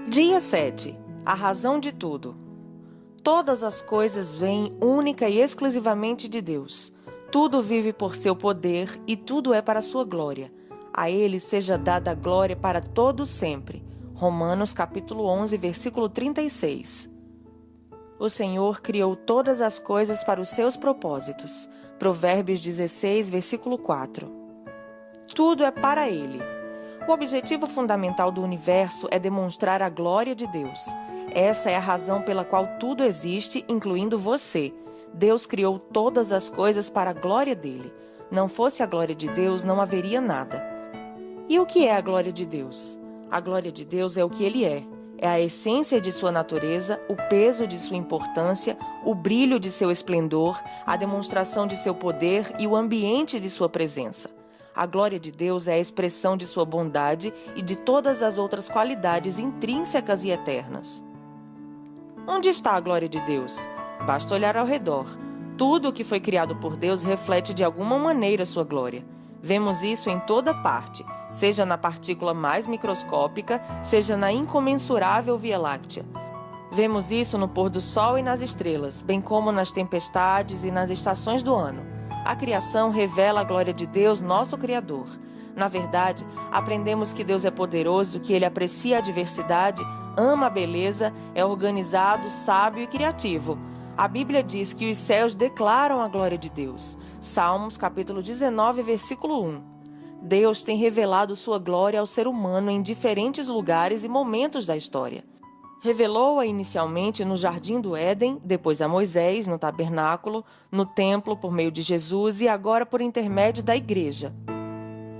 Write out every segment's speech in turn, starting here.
Dia 7. A razão de tudo. Todas as coisas vêm única e exclusivamente de Deus. Tudo vive por seu poder e tudo é para sua glória. A Ele seja dada a glória para todo sempre. Romanos capítulo 11, versículo 36. O Senhor criou todas as coisas para os seus propósitos. Provérbios 16, versículo 4. Tudo é para Ele. O objetivo fundamental do universo é demonstrar a glória de Deus. Essa é a razão pela qual tudo existe, incluindo você. Deus criou todas as coisas para a glória dele. Não fosse a glória de Deus, não haveria nada. E o que é a glória de Deus? A glória de Deus é o que ele é. É a essência de sua natureza, o peso de sua importância, o brilho de seu esplendor, a demonstração de seu poder e o ambiente de sua presença. A glória de Deus é a expressão de sua bondade e de todas as outras qualidades intrínsecas e eternas. Onde está a glória de Deus? Basta olhar ao redor. Tudo o que foi criado por Deus reflete de alguma maneira sua glória. Vemos isso em toda parte, seja na partícula mais microscópica, seja na incomensurável Via Láctea. Vemos isso no pôr do sol e nas estrelas, bem como nas tempestades e nas estações do ano. A criação revela a glória de Deus, nosso Criador. Na verdade, aprendemos que Deus é poderoso, que Ele aprecia a diversidade, ama a beleza, é organizado, sábio e criativo. A Bíblia diz que os céus declaram a glória de Deus. Salmos, capítulo 19, versículo 1. Deus tem revelado sua glória ao ser humano em diferentes lugares e momentos da história. Revelou-a inicialmente no Jardim do Éden, depois a Moisés, no tabernáculo, no templo por meio de Jesus e agora por intermédio da igreja.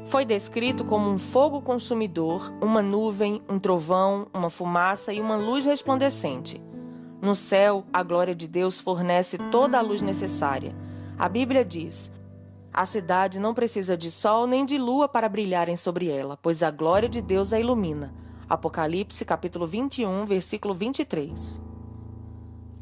Foi descrito como um fogo consumidor, uma nuvem, um trovão, uma fumaça e uma luz resplandecente. No céu, a glória de Deus fornece toda a luz necessária. A Bíblia diz: a cidade não precisa de sol nem de lua para brilharem sobre ela, pois a glória de Deus a ilumina. Apocalipse, capítulo 21, versículo 23.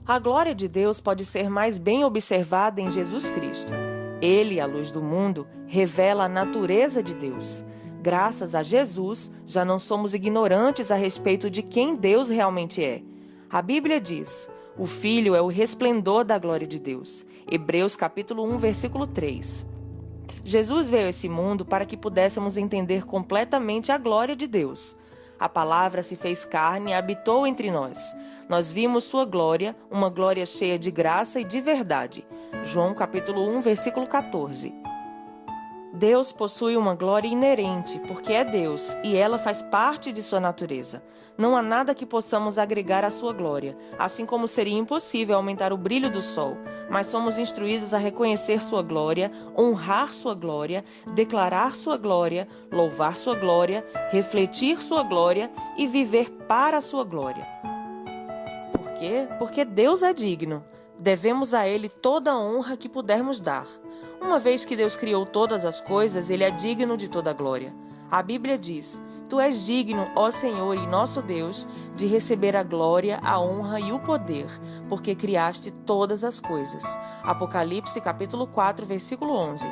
A glória de Deus pode ser mais bem observada em Jesus Cristo. Ele, a luz do mundo, revela a natureza de Deus. Graças a Jesus, já não somos ignorantes a respeito de quem Deus realmente é. A Bíblia diz: o Filho é o resplendor da glória de Deus. Hebreus, capítulo 1, versículo 3. Jesus veio a esse mundo para que pudéssemos entender completamente a glória de Deus. A palavra se fez carne e habitou entre nós. Nós vimos sua glória, uma glória cheia de graça e de verdade. João capítulo 1, versículo 14. Deus possui uma glória inerente, porque é Deus, e ela faz parte de sua natureza. Não há nada que possamos agregar à sua glória, assim como seria impossível aumentar o brilho do sol. Mas somos instruídos a reconhecer sua glória, honrar sua glória, declarar sua glória, louvar sua glória, refletir sua glória e viver para a sua glória. Por quê? Porque Deus é digno. Devemos a Ele toda a honra que pudermos dar. Uma vez que Deus criou todas as coisas, Ele é digno de toda a glória. A Bíblia diz: tu és digno, ó Senhor e nosso Deus, de receber a glória, a honra e o poder, porque criaste todas as coisas. Apocalipse capítulo 4, versículo 11.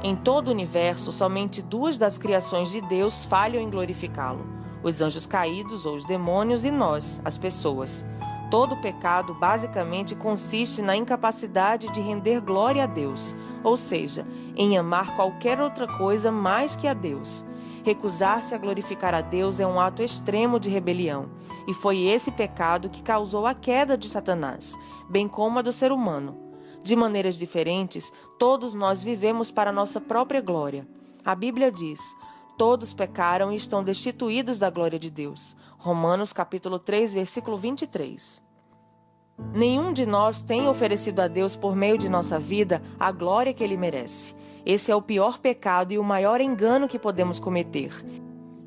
Em todo o universo, somente duas das criações de Deus falham em glorificá-lo: os anjos caídos ou os demônios e nós, as pessoas. Todo pecado basicamente consiste na incapacidade de render glória a Deus, ou seja, em amar qualquer outra coisa mais que a Deus. Recusar-se a glorificar a Deus é um ato extremo de rebelião, e foi esse pecado que causou a queda de Satanás, bem como a do ser humano. De maneiras diferentes, todos nós vivemos para nossa própria glória. A Bíblia diz: todos pecaram e estão destituídos da glória de Deus. Romanos capítulo 3, versículo 23. Nenhum de nós tem oferecido a Deus por meio de nossa vida a glória que Ele merece. Esse é o pior pecado e o maior engano que podemos cometer.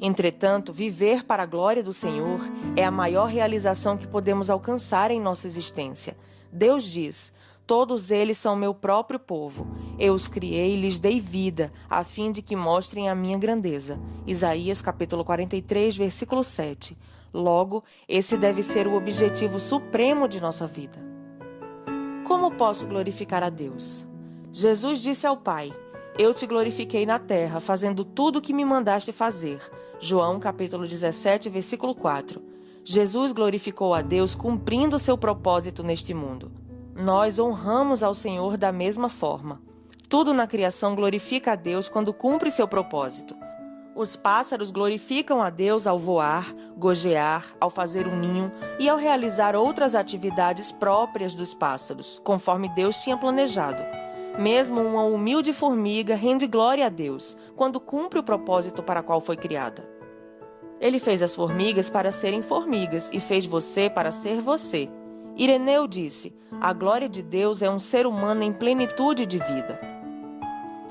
Entretanto, viver para a glória do Senhor é a maior realização que podemos alcançar em nossa existência. Deus diz: todos eles são meu próprio povo. Eu os criei e lhes dei vida, a fim de que mostrem a minha grandeza. Isaías capítulo 43, versículo 7. Logo, esse deve ser o objetivo supremo de nossa vida. Como posso glorificar a Deus? Jesus disse ao Pai: eu te glorifiquei na terra, fazendo tudo o que me mandaste fazer. João capítulo 17, versículo 4. Jesus glorificou a Deus cumprindo seu propósito neste mundo. Nós honramos ao Senhor da mesma forma. Tudo na criação glorifica a Deus quando cumpre seu propósito. Os pássaros glorificam a Deus ao voar, gojear, ao fazer um ninho e ao realizar outras atividades próprias dos pássaros, conforme Deus tinha planejado. Mesmo uma humilde formiga rende glória a Deus quando cumpre o propósito para qual foi criada. Ele fez as formigas para serem formigas e fez você para ser você. Ireneu disse: a glória de Deus é um ser humano em plenitude de vida.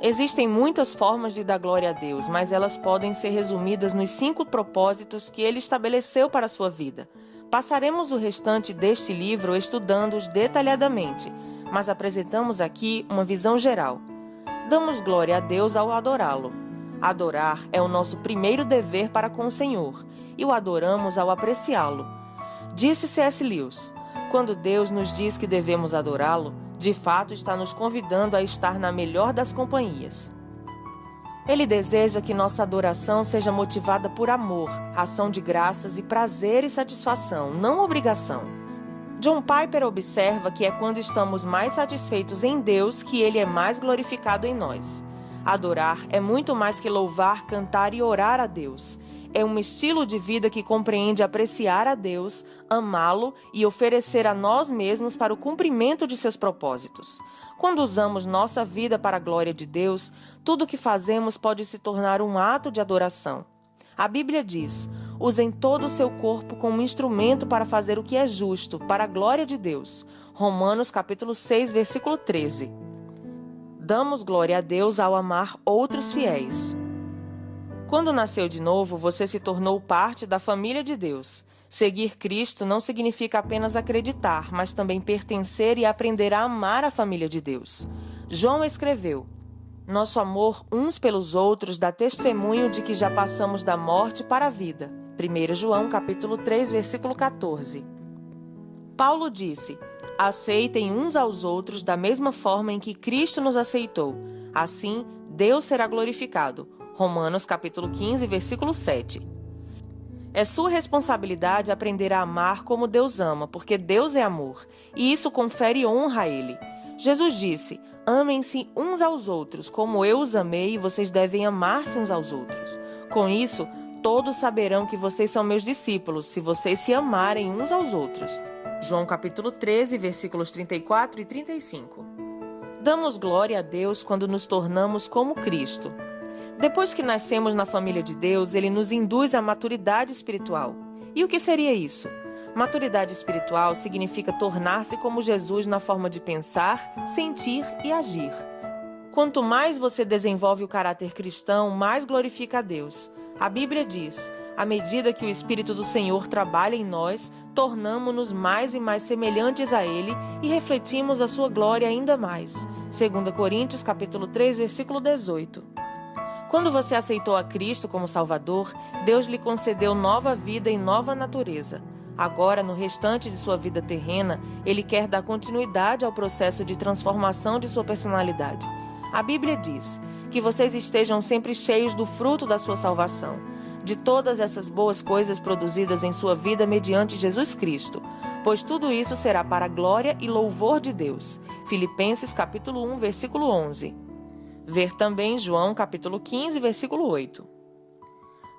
Existem muitas formas de dar glória a Deus, mas elas podem ser resumidas nos 5 propósitos que Ele estabeleceu para a sua vida. Passaremos o restante deste livro estudando-os detalhadamente, mas apresentamos aqui uma visão geral. Damos glória a Deus ao adorá-lo. Adorar é o nosso primeiro dever para com o Senhor, e o adoramos ao apreciá-lo. Disse C.S. Lewis: quando Deus nos diz que devemos adorá-lo, de fato está nos convidando a estar na melhor das companhias. Ele deseja que nossa adoração seja motivada por amor, ação de graças e prazer e satisfação, não obrigação. John Piper observa que é quando estamos mais satisfeitos em Deus que Ele é mais glorificado em nós. Adorar é muito mais que louvar, cantar e orar a Deus. É um estilo de vida que compreende apreciar a Deus, amá-lo e oferecer a nós mesmos para o cumprimento de seus propósitos. Quando usamos nossa vida para a glória de Deus, tudo o que fazemos pode se tornar um ato de adoração. A Bíblia diz: usem todo o seu corpo como instrumento para fazer o que é justo, para a glória de Deus. Romanos capítulo 6, versículo 13. Damos glória a Deus ao amar outros fiéis. Quando nasceu de novo, você se tornou parte da família de Deus. Seguir Cristo não significa apenas acreditar, mas também pertencer e aprender a amar a família de Deus. João escreveu: nosso amor uns pelos outros dá testemunho de que já passamos da morte para a vida. 1 João capítulo 3, versículo 14. Paulo disse: aceitem uns aos outros da mesma forma em que Cristo nos aceitou. Assim, Deus será glorificado. Romanos capítulo 15, versículo 7. É sua responsabilidade aprender a amar como Deus ama, porque Deus é amor, e isso confere honra a Ele. Jesus disse: amem-se uns aos outros, como eu os amei, e vocês devem amar-se uns aos outros. Com isso, todos saberão que vocês são meus discípulos, se vocês se amarem uns aos outros. João capítulo 13, versículos 34 e 35. Damos glória a Deus quando nos tornamos como Cristo. Depois que nascemos na família de Deus, Ele nos induz à maturidade espiritual. E o que seria isso? Maturidade espiritual significa tornar-se como Jesus na forma de pensar, sentir e agir. Quanto mais você desenvolve o caráter cristão, mais glorifica a Deus. A Bíblia diz: à medida que o Espírito do Senhor trabalha em nós, tornamo-nos mais e mais semelhantes a Ele e refletimos a sua glória ainda mais. 2 Coríntios capítulo 3, versículo 18. Quando você aceitou a Cristo como Salvador, Deus lhe concedeu nova vida e nova natureza. Agora, no restante de sua vida terrena, Ele quer dar continuidade ao processo de transformação de sua personalidade. A Bíblia diz: que vocês estejam sempre cheios do fruto da sua salvação, de todas essas boas coisas produzidas em sua vida mediante Jesus Cristo, pois tudo isso será para a glória e louvor de Deus. Filipenses capítulo 1, versículo 11. Ver também João capítulo 15, versículo 8.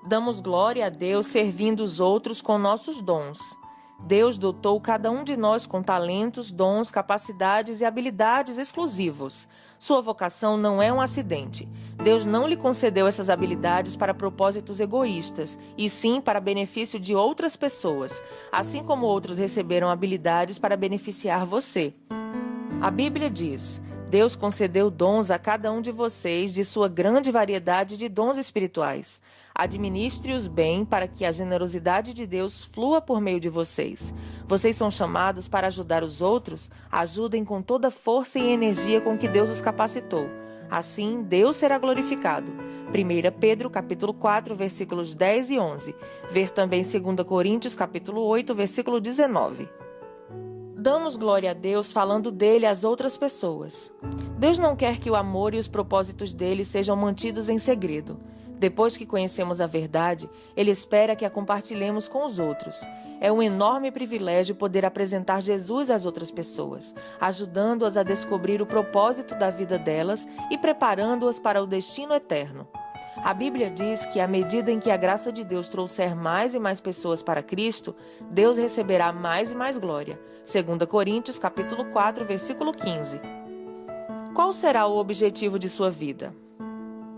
Damos glória a Deus servindo os outros com nossos dons. Deus dotou cada um de nós com talentos, dons, capacidades e habilidades exclusivos. Sua vocação não é um acidente. Deus não lhe concedeu essas habilidades para propósitos egoístas, e sim para benefício de outras pessoas, assim como outros receberam habilidades para beneficiar você. A Bíblia diz: Deus concedeu dons a cada um de vocês de sua grande variedade de dons espirituais. Administre-os bem para que a generosidade de Deus flua por meio de vocês. Vocês são chamados para ajudar os outros? Ajudem com toda a força e energia com que Deus os capacitou. Assim, Deus será glorificado. 1 Pedro capítulo 4, versículos 10 e 11. Ver também 2 Coríntios capítulo 8, versículo 19. Damos glória a Deus falando dele às outras pessoas. Deus não quer que o amor e os propósitos dele sejam mantidos em segredo. Depois que conhecemos a verdade, Ele espera que a compartilhemos com os outros. É um enorme privilégio poder apresentar Jesus às outras pessoas, ajudando-as a descobrir o propósito da vida delas e preparando-as para o destino eterno. A Bíblia diz que à medida em que a graça de Deus trouxer mais e mais pessoas para Cristo, Deus receberá mais e mais glória. 2 Coríntios, capítulo 4, versículo 15. Qual será o objetivo de sua vida?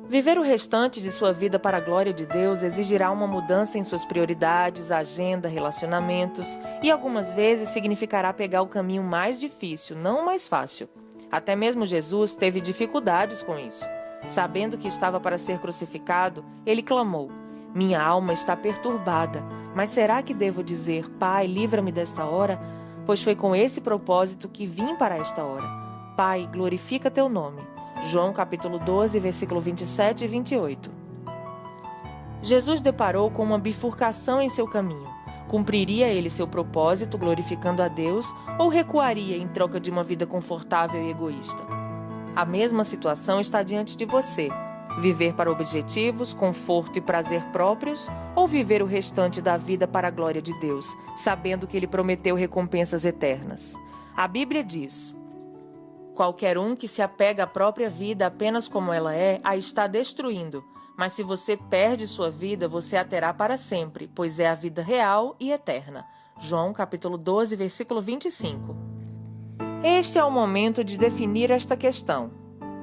Viver o restante de sua vida para a glória de Deus exigirá uma mudança em suas prioridades, agenda, relacionamentos e algumas vezes significará pegar o caminho mais difícil, não o mais fácil. Até mesmo Jesus teve dificuldades com isso. Sabendo que estava para ser crucificado, ele clamou: "Minha alma está perturbada, mas será que devo dizer, Pai, livra-me desta hora? Pois foi com esse propósito que vim para esta hora. Pai, glorifica teu nome." João capítulo 12, versículo 27 e 28. Jesus deparou com uma bifurcação em seu caminho. Cumpriria ele seu propósito glorificando a Deus ou recuaria em troca de uma vida confortável e egoísta? A mesma situação está diante de você. Viver para objetivos, conforto e prazer próprios ou viver o restante da vida para a glória de Deus, sabendo que Ele prometeu recompensas eternas? A Bíblia diz: "Qualquer um que se apega à própria vida apenas como ela é, a está destruindo. Mas se você perde sua vida, você a terá para sempre, pois é a vida real e eterna." João capítulo 12, versículo 25. Este é o momento de definir esta questão.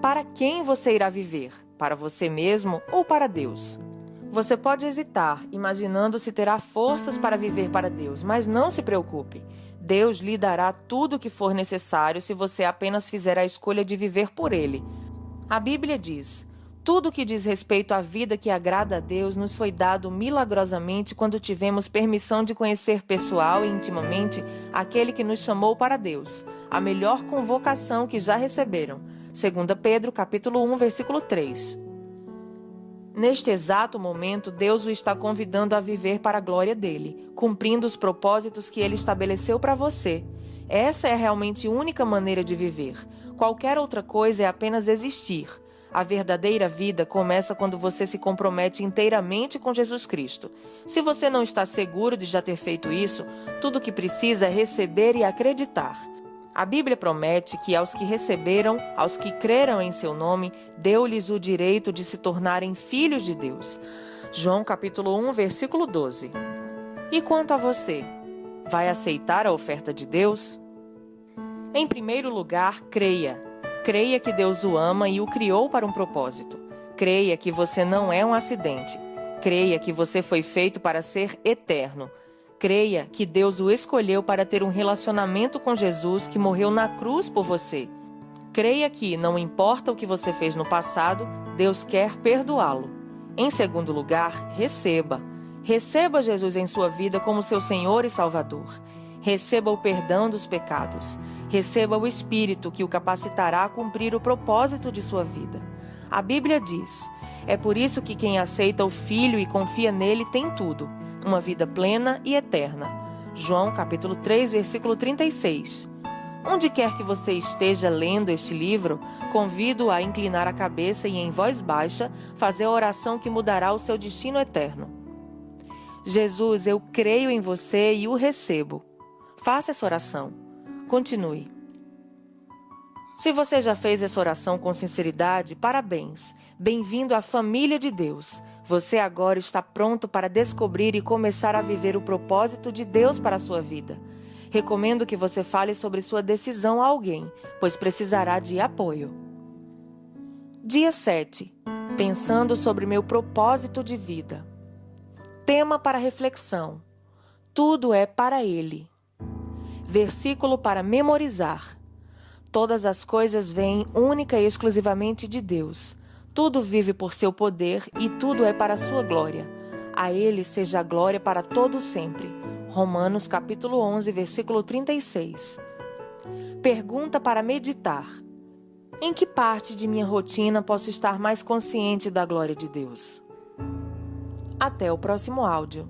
Para quem você irá viver? Para você mesmo ou para Deus? Você pode hesitar, imaginando se terá forças para viver para Deus, mas não se preocupe. Deus lhe dará tudo o que for necessário se você apenas fizer a escolha de viver por Ele. A Bíblia diz: "Tudo que diz respeito à vida que agrada a Deus nos foi dado milagrosamente quando tivemos permissão de conhecer pessoal e intimamente aquele que nos chamou para Deus, a melhor convocação que já receberam." 2 Pedro, capítulo 1, versículo 3. Neste exato momento, Deus o está convidando a viver para a glória dele, cumprindo os propósitos que ele estabeleceu para você. Essa é realmente a única maneira de viver. Qualquer outra coisa é apenas existir. A verdadeira vida começa quando você se compromete inteiramente com Jesus Cristo. Se você não está seguro de já ter feito isso, tudo o que precisa é receber e acreditar. A Bíblia promete que aos que receberam, aos que creram em seu nome, deu-lhes o direito de se tornarem filhos de Deus. João capítulo 1, versículo 12. E quanto a você? Vai aceitar a oferta de Deus? Em primeiro lugar, creia. Creia que Deus o ama e o criou para um propósito. Creia que você não é um acidente. Creia que você foi feito para ser eterno. Creia que Deus o escolheu para ter um relacionamento com Jesus que morreu na cruz por você. Creia que, não importa o que você fez no passado, Deus quer perdoá-lo. Em segundo lugar, receba. Receba Jesus em sua vida como seu Senhor e Salvador. Receba o perdão dos pecados. Receba o Espírito que o capacitará a cumprir o propósito de sua vida. A Bíblia diz: "É por isso que quem aceita o Filho e confia nele tem tudo, uma vida plena e eterna." João capítulo 3, versículo 36. Onde quer que você esteja lendo este livro, convido-o a inclinar a cabeça e, em voz baixa, fazer a oração que mudará o seu destino eterno. Jesus, eu creio em você e o recebo. Faça essa oração. Continue. Se você já fez essa oração com sinceridade, parabéns. Bem-vindo à família de Deus. Você agora está pronto para descobrir e começar a viver o propósito de Deus para a sua vida. Recomendo que você fale sobre sua decisão a alguém, pois precisará de apoio. Dia 7. Pensando sobre meu propósito de vida. Tema para reflexão: tudo é para Ele. Versículo para memorizar: todas as coisas vêm única e exclusivamente de Deus. Tudo vive por seu poder e tudo é para a sua glória. A Ele seja a glória para todo sempre. Romanos capítulo 11, versículo 36. Pergunta para meditar: em que parte de minha rotina posso estar mais consciente da glória de Deus? Até o próximo áudio.